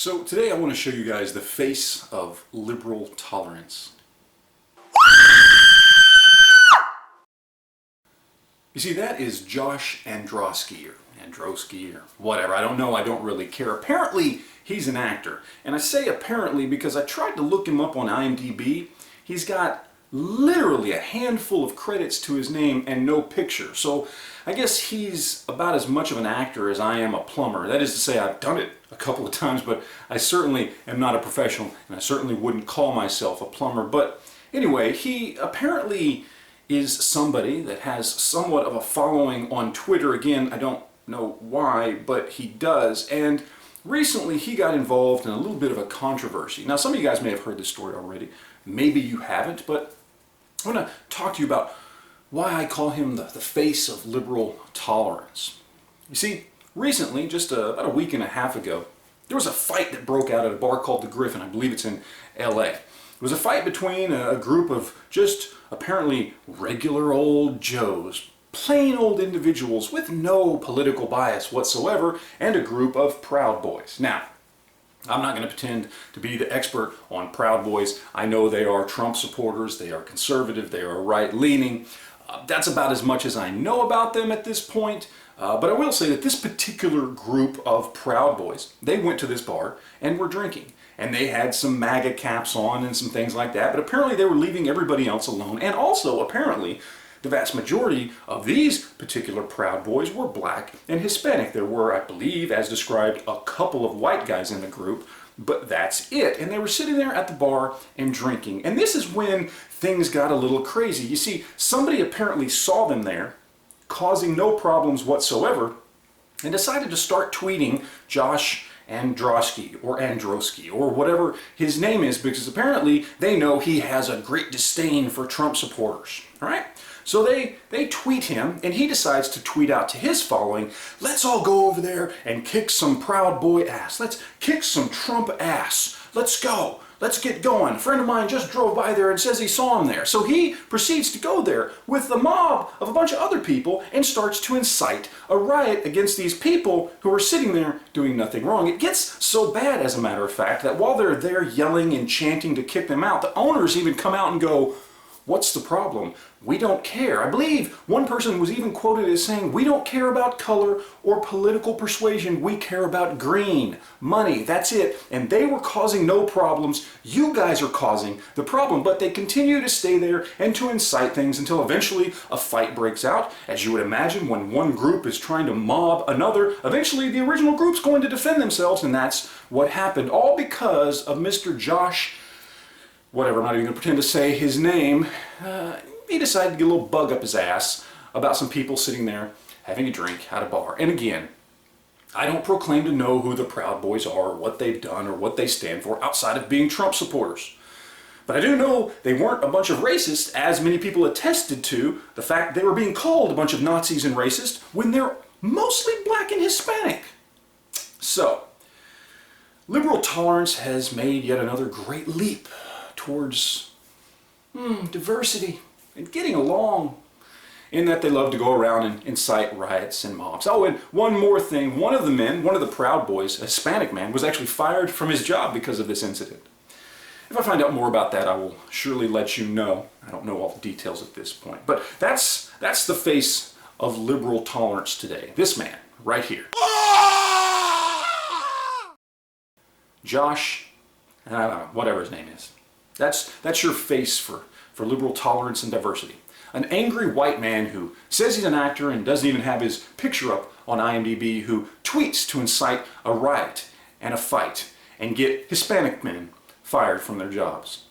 So today I want to show you guys the face of liberal tolerance. You see, that is Josh Androsky, or Androsky, or whatever. I don't know, I don't really care. Apparently, he's an actor. And I say apparently because I tried to look him up on IMDb. He's got literally a handful of credits to his name and no picture. So I guess he's about as much of an actor as I am a plumber. That is to say, I've done it a couple of times, but I certainly am not a professional, and I certainly wouldn't call myself a plumber. But anyway, he apparently is somebody that has somewhat of a following on Twitter. Again, I don't know why, but he does. And recently he got involved in a little bit of a controversy. Now, some of you guys may have heard this story already. Maybe you haven't, but I want to talk to you about why I call him the face of liberal tolerance. You see, recently, just about a week and a half ago, there was a fight that broke out at a bar called the Griffin. I believe it's in LA. It was a fight between a group of just apparently regular old Joes, plain old individuals with no political bias whatsoever, and a group of Proud Boys. Now, I'm not going to pretend to be the expert on Proud Boys. I know they are Trump supporters, they are conservative, they are right-leaning. That's about as much as I know about them at this point. But I will say that this particular group of Proud Boys, they went to this bar and were drinking. And they had some MAGA caps on and some things like that. But apparently they were leaving everybody else alone. And also, apparently, the vast majority of these particular Proud Boys were black and Hispanic. There were, I believe, as described, a couple of white guys in the group, but that's it. And they were sitting there at the bar and drinking. And this is when things got a little crazy. You see, somebody apparently saw them there, causing no problems whatsoever, and decided to start tweeting Josh Androsky or whatever his name is, because apparently they know he has a great disdain for Trump supporters. All right? So they tweet him, and he decides to tweet out to his following, let's all go over there and kick some Proud Boy ass. Let's kick some Trump ass. Let's go. Let's get going. A friend of mine just drove by there and says he saw him there. So he proceeds to go there with the mob of a bunch of other people and starts to incite a riot against these people who are sitting there doing nothing wrong. It gets so bad, as a matter of fact, that while they're there yelling and chanting to kick them out, the owners even come out and go, what's the problem? We don't care. I believe one person was even quoted as saying, we don't care about color or political persuasion. We care about green, money, that's it. And they were causing no problems. You guys are causing the problem. But they continue to stay there and to incite things until eventually a fight breaks out. As you would imagine, when one group is trying to mob another, eventually the original group's going to defend themselves, and that's what happened. All because of Mr. Josh, whatever, I'm not even going to pretend to say his name. He decided to get a little bug up his ass about some people sitting there having a drink at a bar. And again, I don't proclaim to know who the Proud Boys are, or what they've done, or what they stand for outside of being Trump supporters. But I do know they weren't a bunch of racists, as many people attested to the fact they were being called a bunch of Nazis and racists when they're mostly black and Hispanic. So, liberal tolerance has made yet another great leap towards diversity and getting along, in that they love to go around and incite riots and mobs. Oh, and one more thing, one of the men, one of the Proud Boys, a Hispanic man, was actually fired from his job because of this incident. If I find out more about that, I will surely let you know. I don't know all the details at this point. But that's the face of liberal tolerance today. This man, right here. Josh, whatever his name is. That's your face for liberal tolerance and diversity. An angry white man who says he's an actor and doesn't even have his picture up on IMDb, who tweets to incite a riot and a fight and get Hispanic men fired from their jobs.